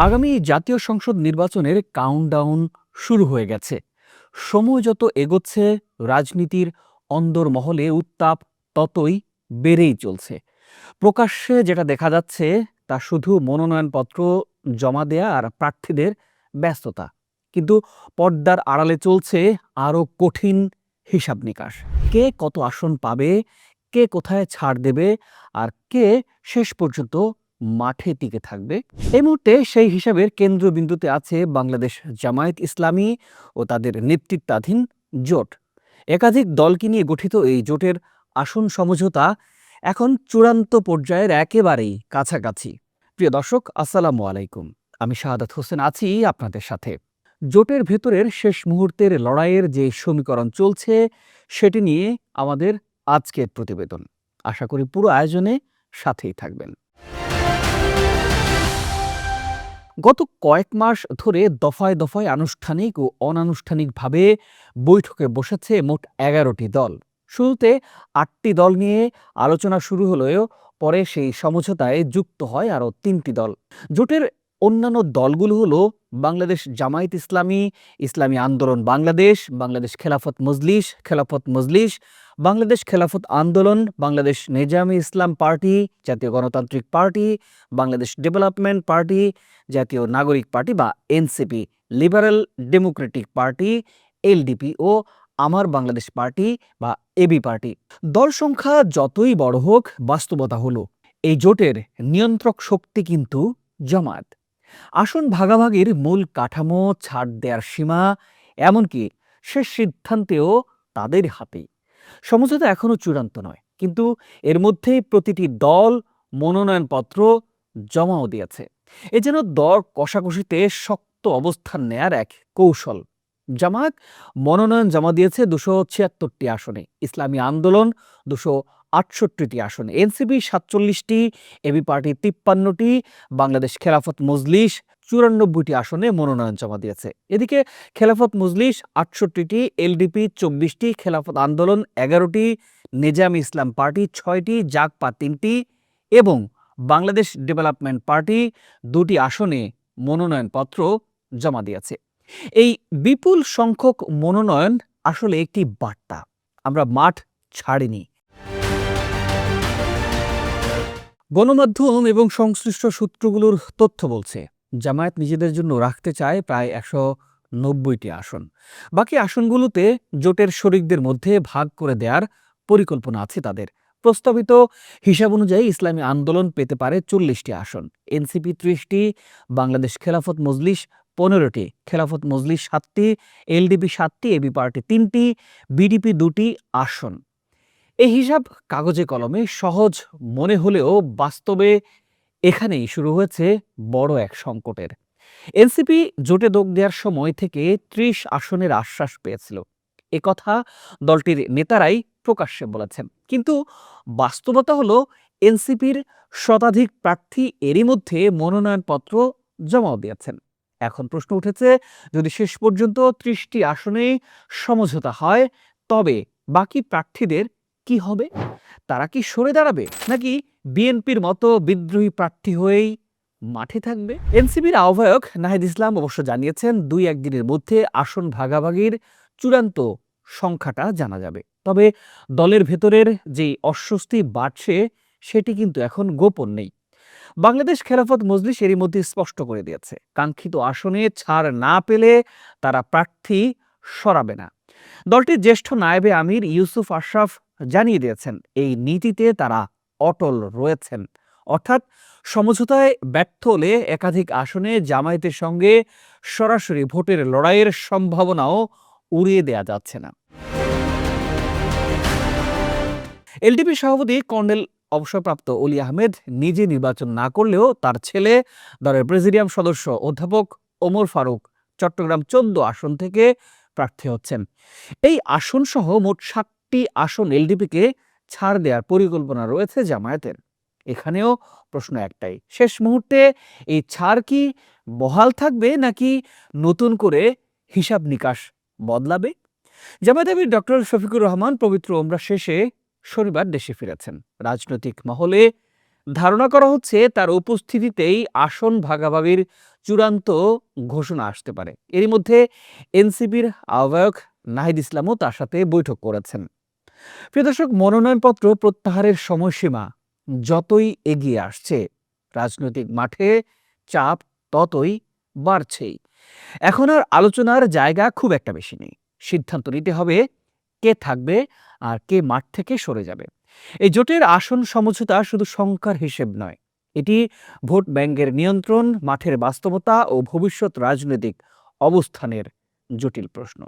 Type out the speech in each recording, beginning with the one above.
আগামী জাতীয় সংসদ নির্বাচনের কাউন্টডাউন শুরু হয়ে গেছে। সময় যত এগোচ্ছে রাজনীতির অন্দরমহলে উত্তাপ ততই বেড়েই চলছে। প্রকাশ্যে যেটা দেখা যাচ্ছে তা শুধু মনোনয়নপত্র জমা দেয়া আর প্রার্থীদের ব্যস্ততা। কিন্তু পর্দার আড়ালে চলছে আরও কঠিন হিসাব নিকাশ। কে কত আসন পাবে, কে কোথায় ছাড় দেবে, আর কে শেষ পর্যন্ত মাঠে টিকে থাকবে। এই মুহূর্তে সেই হিসাবের কেন্দ্রবিন্দুতে আছে বাংলাদেশ জামায়াত ইসলামী ও তাদের নেতৃত্বাধীন জোট। একাধিক দলকে নিয়ে গঠিত এই জোটের আসন সমঝোতা এখন চূড়ান্ত পর্যায়ের একেবারেই কাছাকাছি। প্রিয় দর্শক, আসসালামু আলাইকুম। আমি শাহাদাত হোসেন আছি আপনাদের সাথে। জোটের ভেতরের শেষ মুহূর্তের লড়াইয়ের যে সমীকরণ চলছে সেটি নিয়ে আমাদের আজকের প্রতিবেদন। আশা করি পুরো আয়োজনে সাথেই থাকবেন। গত কয়েক মাস ধরে দফায় দফায় আনুষ্ঠানিক ও অনানুষ্ঠানিকভাবে বৈঠকে বসেছে মোট ১১টি দল। শুরুতে ৮টি দল নিয়ে আলোচনা শুরু হলেও পরে সেই সমঝোতায় যুক্ত হয় আরও ৩টি দল। জোটের অন্যান্য দলগুলো হলো বাংলাদেশ জামায়াত ইসলামী, ইসলামী আন্দোলন বাংলাদেশ, বাংলাদেশ খেলাফত মজলিস, বাংলাদেশ খেলাফত আন্দোলন, বাংলাদেশ নেজামী ইসলাম পার্টি, জাতীয় গণতান্ত্রিক পার্টি, বাংলাদেশ ডেভেলপমেন্ট পার্টি, জাতীয় নাগরিক পার্টি বা NCP, liberal democratic party LDP ও আমার বাংলাদেশ পার্টি বা এবি পার্টি। দল সংখ্যা যতই বড় হোক, বাস্তবতা হলো এই জোটের নিয়ন্ত্রক শক্তি কিন্তু জামায়াত। আসন ভাগাভাগির মূল কাঠামো, ছাড় দেওয়ার সীমা, এমনকি শেষ সিদ্ধান্তেও তাদের হাতেই। সমঝোতা এখনো চূড়ান্ত নয়, কিন্তু এর মধ্যেই প্রতিটি দল মনোনয়নপত্র জমাও দিয়েছে। এ যেন দর কষাকষিতে শক্ত অবস্থান নেয়ার এক কৌশল। জামায়াত মনোনয়ন জমা দিয়েছে ২৭৬টি আসনে, ইসলামী আন্দোলন ২৬৮টি আসনে, এনসিপি ৪৭টি, এবি পার্টি ৫৩টি, বাংলাদেশ খেলাফত মজলিস ৯৪টি আসনে মনোনয়ন জমা দিয়েছে। এদিকে খেলাফত মজলিস ৬৮টি, এলডিপি ২৪টি, খেলাফত আন্দোলন ১১টি, নেজামী ইসলাম পার্টি ৬টি, জাগপা ৩টি এবং বাংলাদেশ ডেভেলপমেন্ট পার্টি ২টি আসনে মনোনয়নপত্র জমা দিয়েছে। এই বিপুল সংখ্যক মনোনয়ন আসলে একটি বার্তা, আমরা মাঠ ছাড়িনি। গণমাধ্যম এবং সংশ্লিষ্ট সূত্রগুলোর তথ্য বলছে জামায়াত নিজেদের জন্য রাখতে চায় প্রায় ১৯০টি আসন। বাকি আসনগুলোতে জোটের শরিকদের মধ্যে ভাগ করে দেওয়ার পরিকল্পনা আছে তাদের। প্রস্তাবিত হিসাব অনুযায়ী ইসলামী আন্দোলন পেতে পারে ৪০টি আসন, এনসিপি ৩০টি, বাংলাদেশ খেলাফত মজলিস ১৫টি, খেলাফত মজলিস ৭টি, এলডিপি ৭টি, এবি পার্টি ৩টি, বিডিপি ২টি আসন। এই হিসাব কাগজে কলমে সহজ মনে হলেও বাস্তবে এখানেই শুরু হয়েছে বড় এক সংকটের। এনসিপি জোটে যোগ দেওয়ার সময় থেকে ৩০ আসনের আশ্বাস পেয়েছিল, একথা দলটির নেতারাই প্রকাশ্যে বলেছেন। কিন্তু বাস্তবতা হলো এনসিপির শতাধিক প্রার্থী এরই মধ্যে মনোনয়নপত্র জমাও দিয়েছেন। এখন প্রশ্ন উঠেছে, যদি শেষ পর্যন্ত ৩০টি আসনে সমঝোতা হয় তবে বাকি প্রার্থীদের কি হবে? তারা কি সরে দাঁড়াবে, নাকি বিএনপির মতো বিদ্রোহী প্রার্থী হয়েই মাঠে থাকবে? এনসিপির আহ্বায়ক নাহিদ ইসলাম অবশ্য জানিয়েছেন ২-১ দিনের মধ্যে আসন ভাগাভাগির চূড়ান্ত সংখ্যাটা জানা যাবে। তবে দলের ভেতরের যে অস্বস্তি বাড়ছে সেটি কিন্তু এখন গোপন নেই। বাংলাদেশ খেলাফত মজলিস এরই মধ্যে স্পষ্ট করে দিয়েছে, কাঙ্ক্ষিত আসনে ছাড় না পেলে তারা প্রার্থী সরাবে না। দলটির জ্যেষ্ঠ নায়েবে আমির ইউসুফ আশরাফ জানিয়ে দিয়েছেন এই নীতিতে তারা অটল রয়েছেন। অর্থাৎ সমঝোতায় ব্যর্থ হলে একাধিক আসনে জামায়াতের সঙ্গে সরাসরি ভোটের লড়াইয়ের সম্ভাবনাও উড়িয়ে দেয়া যাচ্ছে না। এলডিপি সভাপতি কর্নেল অবসরপ্রাপ্ত অলি আহমেদ নিজে নির্বাচন না করলেও তার ছেলে দলের প্রেসিডিয়াম সদস্য অধ্যাপক ওমর ফারুক চট্টগ্রাম ১৪ আসন থেকে প্রার্থী হচ্ছেন। এই আসনসহ মোট ৭টি আসন এলডিপিকে ছাড় দেওয়ার পরিকল্পনা রয়েছে জামায়াতের। এখানেও প্রশ্ন একটাই, শেষ মুহূর্তে এই ছাড় কি বহাল থাকবে, নাকি নতুন করে হিসাব নিকাশ বদলাবে? জামায়াত আমির ডক্টর শফিকুর রহমান পবিত্র ওমরা শেষে শনিবার দেশে ফিরেছেন। রাজনৈতিক মহলে ধারণা করা হচ্ছে তার উপস্থিতিতেই আসন ভাগাভাগির চূড়ান্ত ঘোষণা আসতে পারে। এরই মধ্যে এনসিপির আহ্বায়ক নাহিদ ইসলামও তার সাথে বৈঠক করেছেন। প্রিয় দর্শক, মনোনয়নপত্র প্রত্যাহারের সময়সীমা যতই এগিয়ে আসছে, রাজনৈতিক মাঠে চাপ ততই বাড়ছেই। এখন আর আলোচনার জায়গা খুব একটা বেশি নেই। সিদ্ধান্ত নিতে হবে কে থাকবে আর কে মাঠ থেকে সরে যাবে। এই জোটের আসন সমঝোতা শুধু সংখ্যার হিসেব নয়, এটি ভোট ব্যাংকের নিয়ন্ত্রণ, মাঠের বাস্তবতা ও ভবিষ্যৎ রাজনৈতিক অবস্থানের জটিল প্রশ্ন।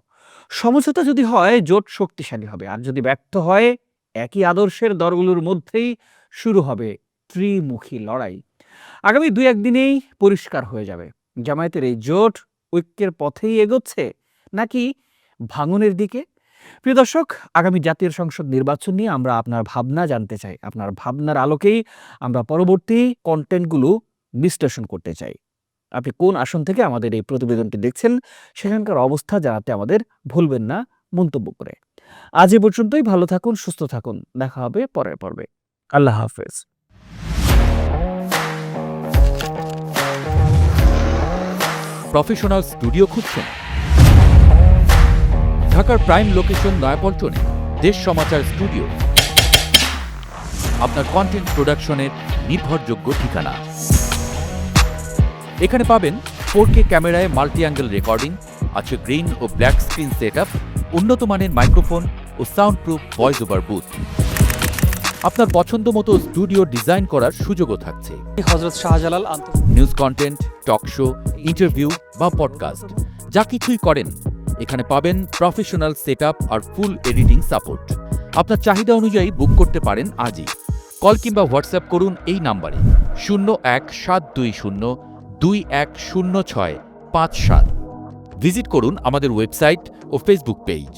সমঝোতা যদি হয়, জোট শক্তিশালী হবে, আর যদি ব্যর্থ হয়, একই আদর্শের দলগুলোর মধ্যেই শুরু হবে ত্রিমুখী লড়াই। আগামী 2-1 দিনেই পরিষ্কার হয়ে যাবে জামায়াতের এই জোট ঐক্যের পথেই এগোচ্ছে নাকি ভাঙনের দিকে। প্রিয় দর্শক, আগামী জাতীয় সংসদ নির্বাচন নিয়ে আমরা আপনার ভাবনা জানতে চাই। আপনার ভাবনার আলোকেই আমরা পরবর্তী কন্টেন্টগুলো বিশ্লেষণ করতে চাই। আপনি কোন আসন থেকে আমাদের এই প্রতিবেদনটি দেখছেন, সেখানকার অবস্থা জানাতে আমাদের ভুলবেন না মন্তব্য করে। আজ এ পর্যন্তই। ভালো থাকুন, সুস্থ থাকুন। দেখা হবে পরের পর্বে। আল্লাহ হাফেজ। প্রফেশনাল স্টুডিও খুঁজছেন? ঢাকার প্রাইম লোকেশন নয়াপল্টনে দেশ সমাচার স্টুডিও আপনার কন্টেন্ট প্রোডাকশনের নির্ভরযোগ্য ঠিকানা। এখানে পাবেন 4K ক্যামেরায় মাল্টি অ্যাঙ্গেল রেকর্ডিং, আছে গ্রিন ও ব্ল্যাক স্ক্রিন সেটআপ, উন্নত মানের মাইক্রোফোন ও soundproof voice over booth. আপনার পছন্দ মতো স্টুডিও ডিজাইন করার সুযোগও থাকছে। Hazrat Shahjalal news content, talk show, interview বা পডকাস্ট, যা কিছুই করেন এখানে পাবেন প্রফেশনাল সেটআপ আর ফুল এডিটিং সাপোর্ট। আপনার চাহিদা অনুযায়ী বুক করতে পারেন আজই। কল কিংবা হোয়াটসঅ্যাপ করুন এই নাম্বারে 017202106557। ভিজিট করুন আমাদের ওয়েবসাইট ও ফেসবুক পেজ।